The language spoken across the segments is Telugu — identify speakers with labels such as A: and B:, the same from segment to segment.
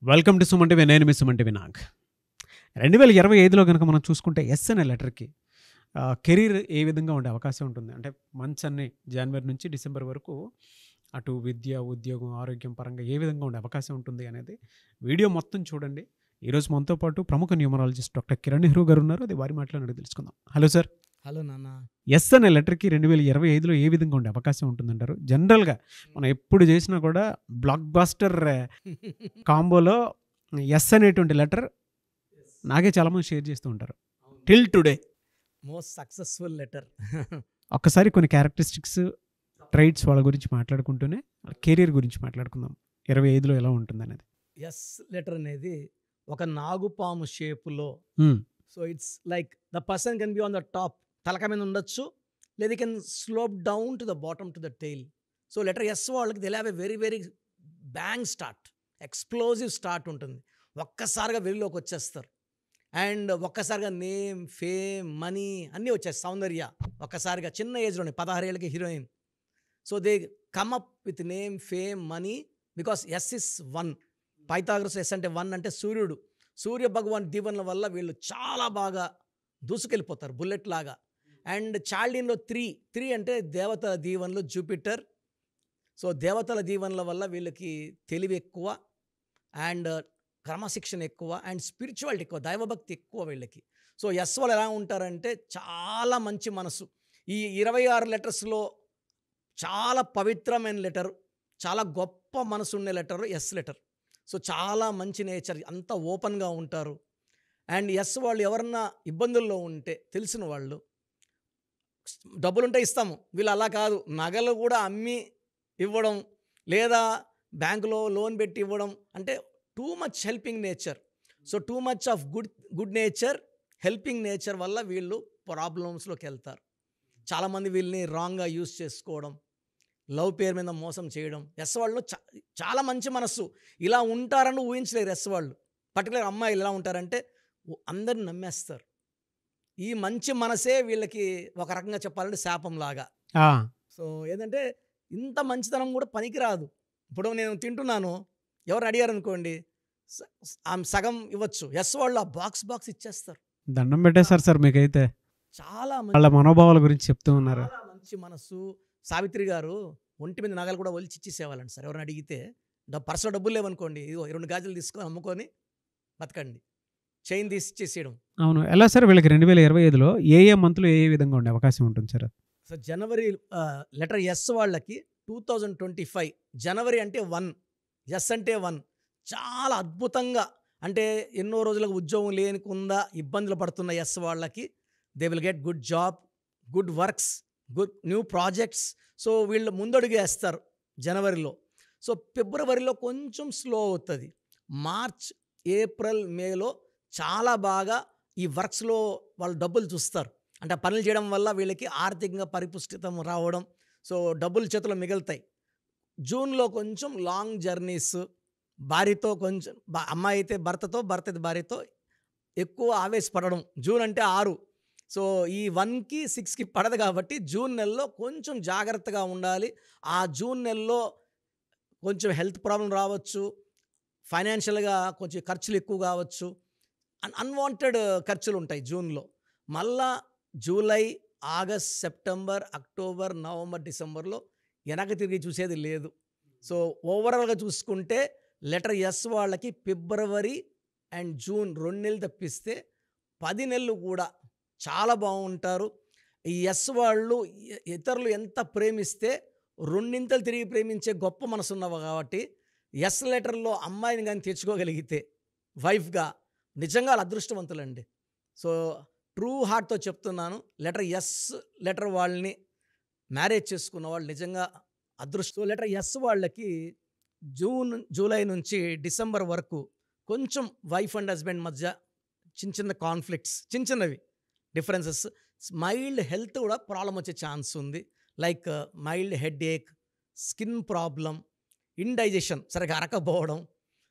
A: Welcome to Suman TV. నేను మీ సుమన్ టీవీ నాగ్. 2025లో కనుక మనం చూసుకుంటే ఎస్ అనే లెటర్కి కెరీర్ ఏ విధంగా ఉండే అవకాశం ఉంటుంది అంటే మంత్స్ అన్ని జనవరి నుంచి డిసెంబర్ వరకు అటు విద్య, ఉద్యోగం, ఆరోగ్యం పరంగా ఏ విధంగా ఉండే అవకాశం ఉంటుంది అనేది వీడియో మొత్తం చూడండి. ఈరోజు మనతో పాటు ప్రముఖ న్యూమరాలజిస్ట్ డాక్టర్ కిరణ్ నెహ్రూ గారు ఉన్నారు. అది వారి మాటలో తెలుసుకుందాం. Hello sir.
B: హలో నాన్న.
A: ఎస్ అనే లెటర్కి 2025లో ఏ విధంగా ఉండే అవకాశం ఉంటుందంటారు? జనరల్గా మనం ఎప్పుడు చేసినా కూడా బ్లాక్ బాస్టర్ కాంబోలో ఎస్ అనేటువంటి లెటర్ నాకే చాలామంది షేర్ చేస్తూ ఉంటారు till today.
B: Most successful letter.
A: ఒక్కసారి కొన్ని క్యారెక్టరిస్టిక్స్, ట్రైట్స్ వాళ్ళ గురించి మాట్లాడుకుంటూనే కెరీర్ గురించి మాట్లాడుకుందాం. 25లో ఎలా ఉంటుంది అనేది.
B: ఎస్ లెటర్ అనేది ఒక నాగుపాము షేపులో, so it's like the person can be on the top, తలక మీద ఉండొచ్చు, లేదా can slope down to the bottom to the tail. So letter S వాళ్ళకి they have a very very bang start, explosive start ఉంటుంది. ఒక్కసారిగా వెలుగులోకి వచ్చేస్తారు అండ్ ఒక్కసారిగా నేమ్, ఫేమ్, మనీ అన్నీ వచ్చేస్తాయి. సౌందర్య ఒక్కసారిగా చిన్న ఏజ్లోనే 16 ఏళ్ళకి heroine. So they come up with name, fame, money because S is 1. Pythagoras S అంటే 1 అంటే సూర్యుడు. సూర్య భగవాన్ దీవెనల వల్ల వీళ్ళు చాలా బాగా దూసుకెళ్ళిపోతారు బుల్లెట్ లాగా. అండ్ చాల్డీన్లో 3 అంటే దేవతల దీవెనలు, జూపిటర్. సో దేవతల దీవెనల వల్ల వీళ్ళకి తెలివి ఎక్కువ అండ్ క్రమశిక్షణ ఎక్కువ అండ్ స్పిరిచువాలిటీ ఎక్కువ, దైవభక్తి ఎక్కువ వీళ్ళకి. సో ఎస్ వాళ్ళు ఎలా ఉంటారంటే చాలా మంచి మనసు. ఈ 26 లెటర్స్లో చాలా పవిత్రమైన లెటర్, చాలా గొప్ప మనసు ఉండే లెటర్ ఎస్ లెటర్. సో చాలా మంచి నేచర్, అంతా ఓపెన్గా ఉంటారు. అండ్ ఎస్ వాళ్ళు ఎవరన్నా ఇబ్బందుల్లో ఉంటే తెలిసిన వాళ్ళు, డబ్బులుంటే ఇస్తాము, వీళ్ళు అలా కాదు, నగలు కూడా అమ్మి ఇవ్వడం లేదా బ్యాంకులో లోన్ పెట్టి ఇవ్వడం, అంటే too much helping nature. So too much of good nature, helping nature వల్ల వీళ్ళు ప్రాబ్లమ్స్లోకి వెళ్తారు. చాలామంది వీళ్ళని రాంగ్గా యూజ్ చేసుకోవడం, లవ్ పేరు మీద మోసం చేయడం. ఎస్ వాళ్ళు చాలా మంచి మనస్సు, ఇలా ఉంటారని ఊహించలేరు. ఎస్ వాళ్ళు పర్టికులర్ అమ్మాయిలు ఎలా ఉంటారంటే అందరిని నమ్మేస్తారు. ఈ మంచి మనసే వీళ్ళకి ఒక రకంగా చెప్పాలంటే శాపంలాగా. సో ఏంటంటే ఇంత మంచితనం కూడా పనికిరాదు. ఇప్పుడు నేను తింటున్నాను, ఎవరు అడిగారు అనుకోండి సగం ఇవ్వచ్చు, ఎస్ వాళ్ళు ఆ బాక్స్ ఇచ్చేస్తారు.
A: దండం పెట్టేశారు సార్ మీకైతే.
B: చాలా
A: వాళ్ళ మనోభావాల గురించి చెప్తూ ఉన్నారు.
B: చాలా మంచి మనసు. సావిత్రి గారు ఒంటి మీద నగలు కూడా ఒలిచి ఇచ్చేసేవాళ్ళండి సార్. ఎవరైనా అడిగితే పర్సులో డబ్బులు లేవనుకోండి, ఇదిగో 2 గాజులు తీసుకొని అమ్ముకొని బతకండి, చైన్ తీసి ఇచ్చేసేయడం.
A: అవును. ఎలా సార్ వీళ్ళకి 2025లో ఏ మంత్లో ఏ విధంగా ఉండే అవకాశం ఉంటుంది సార్?
B: సో జనవరి లెటర్ ఎస్ వాళ్ళకి 2025 జనవరి అంటే 1, ఎస్ అంటే 1 చాలా అద్భుతంగా, అంటే ఎన్నో రోజులకు ఉద్యోగం లేనికుండా ఇబ్బందులు పడుతున్న ఎస్ వాళ్ళకి they will get good job, good works, good new projects. So వీళ్ళు ముందడుగు వేస్తారు జనవరిలో. సో ఫిబ్రవరిలో కొంచెం స్లో అవుతుంది. మార్చ్, ఏప్రిల్, మేలో చాలా బాగా ఈ వర్క్స్లో వాళ్ళు డబ్బులు చూస్తారు. అంటే పనులు చేయడం వల్ల వీళ్ళకి ఆర్థికంగా పరిపుష్టితం రావడం, సో డబ్బులు చేతిలో మిగులుతాయి. జూన్లో కొంచెం లాంగ్ జర్నీస్, భార్యతో కొంచెం, అమ్మాయి అయితే భర్తతో, భర్త అయితే భార్యతో ఎక్కువ ఆవేశపడడం. జూన్ అంటే 6, సో ఈ 1కి 6కి పడదు కాబట్టి జూన్ నెలలో కొంచెం జాగ్రత్తగా ఉండాలి. ఆ జూన్ నెలలో కొంచెం హెల్త్ ప్రాబ్లం రావచ్చు, ఫైనాన్షియల్గా కొంచెం ఖర్చులు ఎక్కువ కావచ్చు, అన్వాంటెడ్ ఖర్చులు ఉంటాయి జూన్లో. మళ్ళా July, August, September, October, November, డిసెంబర్లో వెనక తిరిగి చూసేది లేదు. సో ఓవరాల్గా చూసుకుంటే లెటర్ ఎస్ వాళ్ళకి ఫిబ్రవరి అండ్ జూన్ 2 నెలలు తప్పిస్తే 10 నెలలు కూడా చాలా బాగుంటారు. ఈ ఎస్ వాళ్ళు ఇతరులు ఎంత ప్రేమిస్తే 2 తిరిగి ప్రేమించే గొప్ప మనసు ఉన్నవి కాబట్టి ఎస్ లెటర్లో అమ్మాయిని కానీ తెచ్చుకోగలిగితే వైఫ్గా నిజంగా వాళ్ళు అదృష్టవంతులండి. సో ట్రూ హార్ట్తో చెప్తున్నాను, లెటర్ ఎస్ లెటర్ వాళ్ళని మ్యారేజ్ చేసుకున్న వాళ్ళు నిజంగా అదృష్టం. లెటర్ ఎస్ వాళ్ళకి జూన్, జూలై నుంచి డిసెంబర్ వరకు కొంచెం వైఫ్ అండ్ హస్బెండ్ మధ్య చిన్న కాన్ఫ్లిక్ట్స్, చిన్నవి డిఫరెన్సెస్, మైల్డ్ హెల్త్ కూడా ప్రాబ్లం వచ్చే ఛాన్స్ ఉంది. లైక్ మైల్డ్ హెడ్ ఏక్, స్కిన్ ప్రాబ్లం, ఇండైజెషన్ సరిగా అరకపోవడం.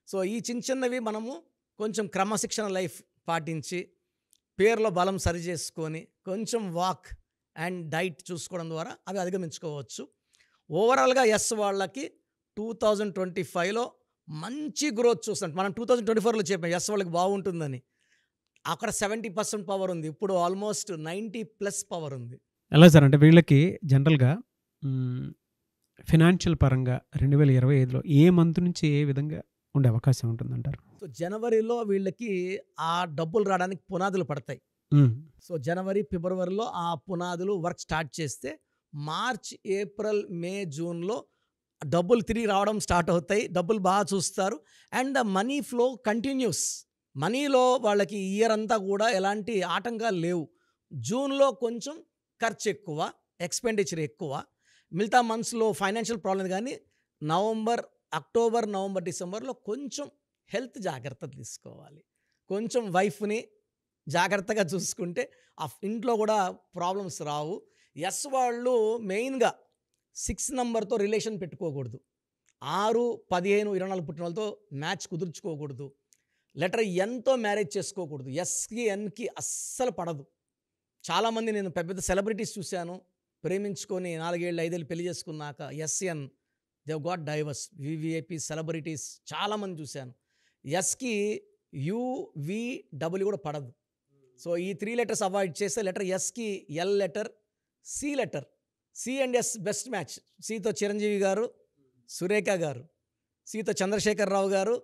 B: సో ఈ చిన్నవి మనము కొంచెం క్రమశిక్షణ లైఫ్ పాటించి పేరులో బలం సరి చేసుకొని కొంచెం వాక్ అండ్ డైట్ చూసుకోవడం ద్వారా అవి అధిగమించుకోవచ్చు. ఓవరాల్గా ఎస్ వాళ్ళకి 2025లో మంచి గ్రోత్ చూస్తాం. మనం 2024లో చెప్పాం ఎస్ వాళ్ళకి బాగుంటుందని. అక్కడ 70% పవర్ ఉంది. ఇప్పుడు ఆల్మోస్ట్ 90+ పవర్ ఉంది.
A: ఎలా సార్ అంటే వీళ్ళకి జనరల్‌గా ఫినాన్షియల్ పరంగా 2025లో ఏ మంత్ నుంచి ఏ విధంగా ఉండే అవకాశం ఉంటుందంటారు?
B: సో జనవరిలో వీళ్ళకి ఆ డబ్బులు రావడానికి పునాదులు పడతాయి.
A: హ్మ్.
B: సో జనవరి, ఫిబ్రవరిలో ఆ పునాదులు వర్క్ స్టార్ట్ చేస్తే మార్చ్, ఏప్రిల్, మే, జూన్‌లో డబ్బులు తిరిగి రావడం స్టార్ట్ అవుతాయి. డబ్బులు బాగా చూస్తారు. And the money flow continuous. మనీలో వాళ్ళకి ఇయర్ అంతా కూడా ఎలాంటి ఆటంకాలు లేవు. జూన్‌లో కొంచెం ఖర్చు ఎక్కువ, ఎక్స్‌పెండిచర్ ఎక్కువ. మిగతా మంత్స్‌లో ఫైనాన్షియల్ ప్రాబ్లమ్ కానీ అక్టోబర్, నవంబర్, డిసెంబర్‌లో కొంచెం హెల్త్ జాగ్రత్తలు తీసుకోవాలి. కొంచెం వైఫ్‌ని జాగ్రత్తగా చూసుకుంటే ఇంట్లో కూడా ప్రాబ్లమ్స్ రావు. ఎస్ వాళ్ళు మెయిన్‌గా 6 నంబర్‌తో రిలేషన్ పెట్టుకోకూడదు. 6, 15, 24 పుట్టిన వాళ్ళతో మ్యాచ్ కుదుర్చుకోకూడదు. లెటర్ ఎన్‌తో మ్యారేజ్ చేసుకోకూడదు. ఎస్‌కి, ఎన్‌కి అస్సలు పడదు. చాలామంది నేను పెద్ద పెద్ద సెలబ్రిటీస్ చూశాను. ప్రేమించుకొని 4 ఏళ్ళు, 5 ఏళ్ళు పెళ్లి చేసుకున్నాక S N they got divorce. VVIP celebrities చాలామంది చూశాను. ఎస్‌కి యువిడబ్ల్యూ కూడా పడదు. సో ఈ 3 లెటర్స్ అవాయిడ్ చేస్తే లెటర్ ఎస్‌కి L letter, C letter. C and S best match. సితో చిరంజీవి గారు, సురేఖ గారు, సితో చంద్రశేఖరరావు గారు,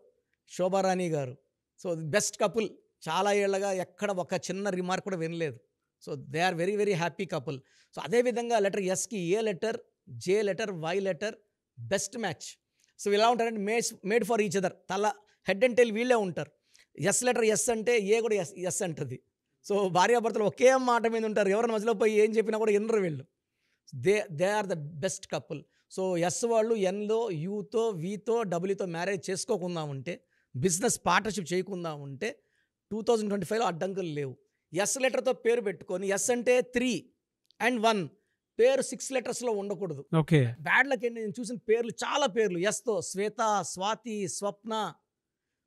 B: శోభారాణి గారు. So best couple. చాలా ఏళ్ళగా ఎక్కడ ఒక చిన్న రిమార్క్ కూడా వినలేదు. So they are very very happy couple. So అదేవిధంగా లెటర్ ఎస్కి A letter, J letter, Y letter best match. So ఇలా ఉంటారంటే made for each other. Head and tail వీళ్ళే ఉంటారు. ఎస్ లెటర్ ఎస్ అంటే ఏ కూడా ఎస్ అంటుంది. సో భార్యాభర్తలు ఒకే మాట మీద ఉంటారు. ఎవరైనా మధ్యలో పోయి ఏం చెప్పినా కూడా వినరు వీళ్ళు. They are the best couple. So S వాళ్ళు ఎన్లో, యూతో, వీతో, డబ్ల్యూతో మ్యారేజ్ చేసుకోకుండా ఉంటే, బిజినెస్ పార్ట్నర్షిప్ చేయకుండా ఉంటే 2025లో అడ్డంకులు లేవు. ఎస్ లెటర్తో పేరు పెట్టుకొని ఎస్ అంటే 3 and 1 పేరు 6 లెటర్స్లో ఉండకూడదు.
A: ఓకే.
B: బ్యాడ్ లక్ ఏంటి, నేను చూసిన పేర్లు చాలా పేర్లు ఎస్తో, శ్వేత, స్వాతి, స్వప్న,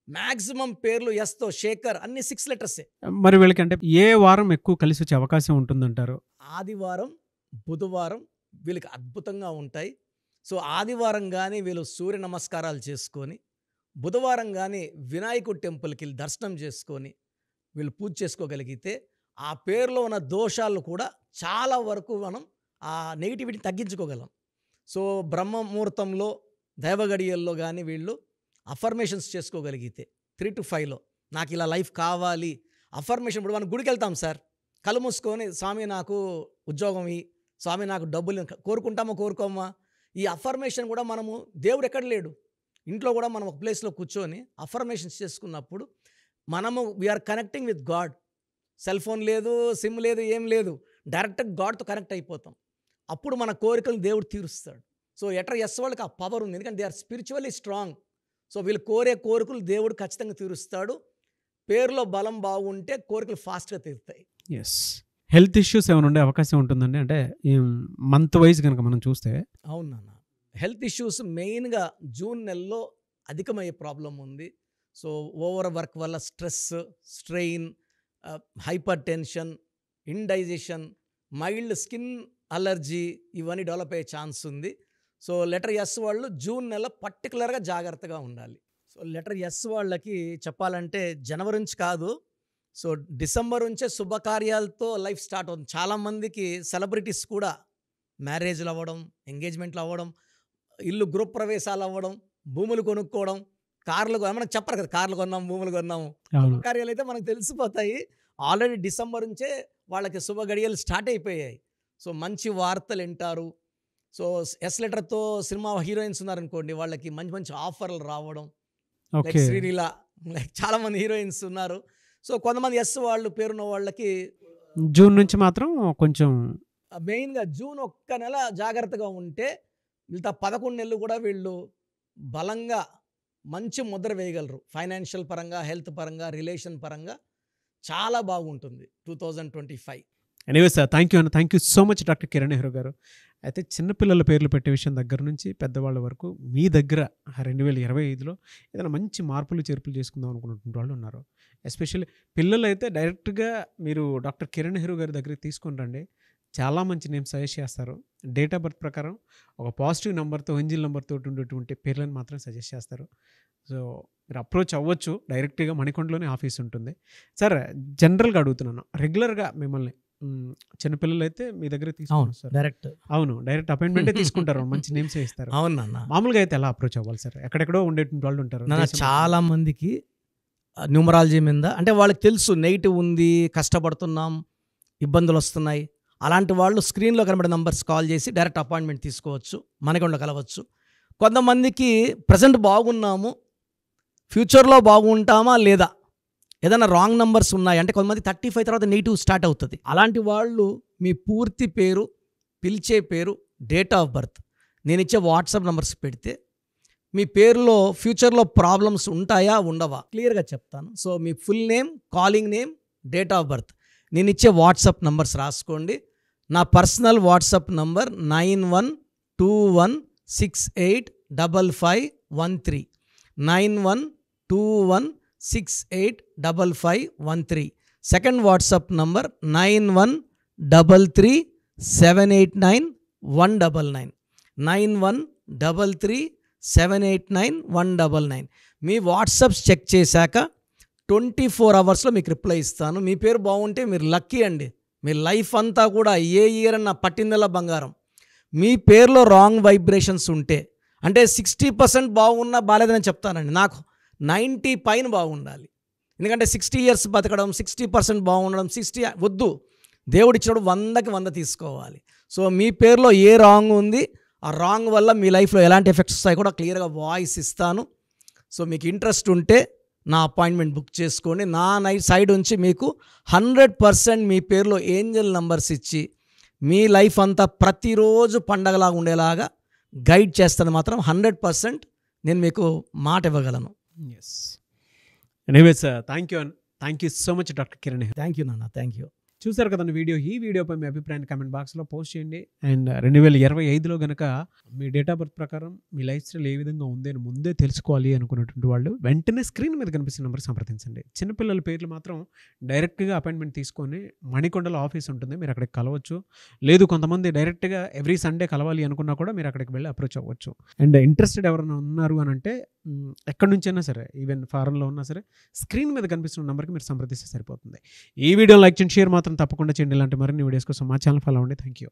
B: మ్యాక్సిమం పేర్లు ఎస్తో, శేఖర్, అన్ని 6 లెటర్సే.
A: మరి వీళ్ళకి అంటే ఏ వారం ఎక్కువ కలిసి వచ్చే అవకాశం ఉంటుందంటారు?
B: ఆదివారం, బుధవారం వీళ్ళకి అద్భుతంగా ఉంటాయి. సో ఆదివారం కానీ వీళ్ళు సూర్య నమస్కారాలు చేసుకొని, బుధవారం కానీ వినాయకుడి టెంపుల్కి వెళ్ళి దర్శనం చేసుకొని వీళ్ళు పూజ చేసుకోగలిగితే ఆ పేరులో ఉన్న దోషాలు కూడా చాలా వరకు మనం ఆ నెగిటివిటీని తగ్గించుకోగలం. సో బ్రహ్మ ముహూర్తంలో, దైవగడియల్లో కానీ వీళ్ళు అఫర్మేషన్స్ చేసుకోగలిగితే 3 to 5లో నాకు ఇలా లైఫ్ కావాలి. అఫర్మేషన్ ఇప్పుడు మనం గుడికి వెళ్తాం సార్, కళ్ళు మూసుకొని స్వామి నాకు ఉద్యోగం ఇయ్యి, స్వామి నాకు డబ్బులు, కోరుకుంటామా కోరుకోమా. ఈ అఫర్మేషన్ కూడా మనము, దేవుడు ఎక్కడ లేడు, ఇంట్లో కూడా మనం ఒక ప్లేస్లో కూర్చొని అఫర్మేషన్స్ చేసుకున్నప్పుడు మనము we are connecting with God. Cell phone లేదు, సిమ్ లేదు, ఏం లేదు, డైరెక్ట్గా గాడ్తో కనెక్ట్ అయిపోతాం. అప్పుడు మన కోరికలు దేవుడు తీరుస్తాడు. సో ఎటర్ ఎస్ వాళ్ళకి ఆ పవర్ ఉంది, ఎందుకంటే they are spiritually strong. So వీళ్ళు కోరే కోరికలు దేవుడు ఖచ్చితంగా తీరుస్తాడు. పేరులో బలం బాగుంటే కోరికలు ఫాస్ట్గా తీరుతాయి.
A: ఎస్. హెల్త్ ఇష్యూస్ ఏమైనా ఉండే అవకాశం ఉంటుందండి? అంటే మంత్ వైజ్ కనుక మనం చూస్తే.
B: అవునా, హెల్త్ ఇష్యూస్ మెయిన్గా జూన్ నెలలో అధికమయ్యే ప్రాబ్లం ఉంది. సో ఓవర్ వర్క్ వల్ల stress, strain, hyper tension, indigestion, mild skin allergy ఇవన్నీ డెవలప్ అయ్యే ఛాన్స్ ఉంది. సో లెటర్ ఎస్ వాళ్ళు జూన్ నెల పర్టికులర్గా జాగ్రత్తగా ఉండాలి. సో లెటర్ ఎస్ వాళ్ళకి చెప్పాలంటే జనవరి నుంచి కాదు, సో డిసెంబర్ నుంచే శుభకార్యాలతో లైఫ్ స్టార్ట్ అవుతుంది. చాలామందికి సెలబ్రిటీస్ కూడా మ్యారేజ్లు అవ్వడం, ఎంగేజ్మెంట్లు అవ్వడం, ఇల్లు గృహ ప్రవేశాలు అవ్వడం, భూములు కొనుక్కోవడం, కార్లు మనకు చెప్పరు కదా, కార్లు కొన్నాము, భూములు కొన్నాము. శుభకార్యాలు అయితే మనకు తెలిసిపోతాయి. ఆల్రెడీ డిసెంబర్ నుంచే వాళ్ళకి శుభ గడియలు స్టార్ట్ అయిపోయాయి. సో మంచి వార్తలు వింటారు. సో ఎస్ లెటర్తో సినిమా హీరోయిన్స్ ఉన్నారనుకోండి, వాళ్ళకి మంచి మంచి ఆఫర్లు రావడం. లైక్ శ్రీలీల, లైక్ చాలామంది హీరోయిన్స్ ఉన్నారు. సో కొంతమంది ఎస్ వాళ్ళు పేరున్న వాళ్ళకి
A: జూన్ నుంచి మాత్రం కొంచెం
B: మెయిన్గా జూన్ ఒక్క నెల జాగ్రత్తగా ఉంటే మిగతా 11 నెలలు కూడా వీళ్ళు బలంగా మంచి ముద్ర వేయగలరు. ఫైనాన్షియల్ పరంగా, హెల్త్ పరంగా, రిలేషన్ పరంగా చాలా బాగుంటుంది 2025.
A: ఎనీవే సార్, థ్యాంక్ యూ అన్న. Thank you so much doctor Kiran Nehru గారు. అయితే చిన్నపిల్లల పేర్లు పెట్టే విషయం దగ్గర నుంచి పెద్దవాళ్ళ వరకు మీ దగ్గర 2025లో ఏదైనా మంచి మార్పులు చేర్పులు చేసుకుందాం అనుకున్నటువంటి వాళ్ళు ఉన్నారు. ఎస్పెషల్లీ పిల్లలు అయితే డైరెక్ట్గా మీరు డాక్టర్ కిరణ్ నెహ్రూ గారి దగ్గరికి తీసుకుని రండి. చాలా మంచి నేమ్స్ సజెస్ట్ చేస్తారు. డేట్ ఆఫ్ బర్త్ ప్రకారం ఒక పాజిటివ్ నెంబర్తో ఏంజిల్ నెంబర్తో ఉండేటువంటి పేర్లను మాత్రం సజెస్ట్ చేస్తారు. సో మీరు అప్రోచ్ అవ్వచ్చు. డైరెక్ట్గా మణికొండలోనే ఆఫీస్ ఉంటుంది. సార్ జనరల్గా అడుగుతున్నాను, రెగ్యులర్గా మిమ్మల్ని చిన్నపిల్లలు అయితే మీ దగ్గర తీసుకుంటారు సార్? డైరెక్ట్ అపాయింట్మెంటే తీసుకుంటారు, మంచి నేమ్స్ ఇస్తారు.
B: అవునన్నా.
A: మామూలుగా అయితే ఎలా అప్రోచ్ అవ్వాలి సార్? ఎక్కడెక్కడో ఉండేటువంటి వాళ్ళు ఉంటారు.
B: చాలా మందికి న్యూమరాలజీ మీద అంటే వాళ్ళకి తెలుసు నెగిటివ్ ఉంది, కష్టపడుతున్నాం, ఇబ్బందులు వస్తున్నాయి. అలాంటి వాళ్ళు స్క్రీన్లో కనబడే నంబర్స్ కాల్ చేసి డైరెక్ట్ అపాయింట్మెంట్ తీసుకోవచ్చు, మనకొండ కలవచ్చు. కొంతమందికి ప్రజెంట్ బాగున్నాము, ఫ్యూచర్లో బాగుంటామా లేదా, ఏదైనా రాంగ్ నంబర్స్ ఉన్నాయి అంటే కొంతమంది 35 తర్వాత నెగిటివ్ స్టార్ట్ అవుతుంది. అలాంటి వాళ్ళు మీ పూర్తి పేరు, పిలిచే పేరు, డేట్ ఆఫ్ బర్త్, నేను ఇచ్చే వాట్సాప్ నంబర్స్ పెడితే మీ పేరులో ఫ్యూచర్లో ప్రాబ్లమ్స్ ఉంటాయా ఉండవా క్లియర్గా చెప్తాను. So me full name, calling name, date of birth, నేను ఇచ్చే వాట్సాప్ నంబర్స్ రాసుకోండి. నా personal WhatsApp number 9121685513 9121685513. Second WhatsApp number 9133789199 9133789199. మీ వాట్సాప్స్ చెక్ చేశాక 24 అవర్స్లో మీకు రిప్లై ఇస్తాను. మీ పేరు బాగుంటే మీరు లక్కీ అండి. మీ లైఫ్ అంతా కూడా ఏ ఇయర్ అన్న పట్టిందల్లా బంగారం. మీ పేరులో రాంగ్ వైబ్రేషన్స్ ఉంటే అంటే 60% బాగున్నా బాగాలేదని చెప్తానండి. నాకు 90 పైన బాగుండాలి. ఎందుకంటే 60 years బతకడం, 60% బాగుండడం, 60 వద్దు. దేవుడిచ్చినప్పుడు 100కి 100 తీసుకోవాలి. సో మీ పేరులో ఏ రాంగ్ ఉంది, ఆ రాంగ్ వల్ల మీ లైఫ్లో ఎలాంటి ఎఫెక్ట్స్ వస్తాయి కూడా క్లియర్గా వాయిస్ ఇస్తాను. సో మీకు ఇంట్రెస్ట్ ఉంటే నా అపాయింట్మెంట్ బుక్ చేసుకోండి. నా సైడ్ నుంచి మీకు 100% మీ పేరులో ఏంజల్ నంబర్స్ ఇచ్చి మీ లైఫ్ అంతా ప్రతిరోజు పండగలాగా ఉండేలాగా గైడ్ చేస్తాను. మాత్రం 100% నేను మీకు మాట ఇవ్వగలను.
A: Yes. Anyways thank you so much doctor Kiran.
B: Thank you నాన్న, థ్యాంక్ యూ.
A: చూసారు కదండి వీడియో. ఈ వీడియోపై మీ అభిప్రాయాన్ని కామెంట్ బాక్స్లో పోస్ట్ చేయండి. అండ్ 2025లో కనుక మీ డేట్ ఆఫ్ బర్త్ ప్రకారం మీ లైఫ్ స్టైల్ ఏ విధంగా ఉంది అని ముందే తెలుసుకోవాలి అనుకున్నటువంటి వాళ్ళు వెంటనే స్క్రీన్ మీద కనిపిస్తున్న నెంబర్ సంప్రదించండి. చిన్నపిల్లల పేర్లు మాత్రం డైరెక్ట్గా అపాయింట్మెంట్ తీసుకొని మణికొండలో ఆఫీస్ ఉంటుంది, మీరు అక్కడికి కలవచ్చు. లేదు కొంతమంది డైరెక్ట్గా ఎవ్రీ సండే కలవాలి అనుకున్నా కూడా మీరు అక్కడికి వెళ్ళి అప్రోచ్ అవ్వచ్చు. అండ్ ఇంట్రెస్టెడ్ ఎవరైనా ఉన్నారు అని అంటే ఎక్కడి నుంచైనా సరే, ఈవెన్ ఫారెన్లో ఉన్నా సరే, స్క్రీన్ మీద కనిపిస్తున్న నెంబర్కి మీరు సంప్రదిస్తే సరిపోతుంది. ఈ వీడియో లైక్ చేయండి, షేర్ మాత్రం తప్పకుండా చేయండి. ఇలాంటి మరిన్ని వీడియోస్ కోసం మా ఛానల్ ఫాలో అవ్వండి. Thank you.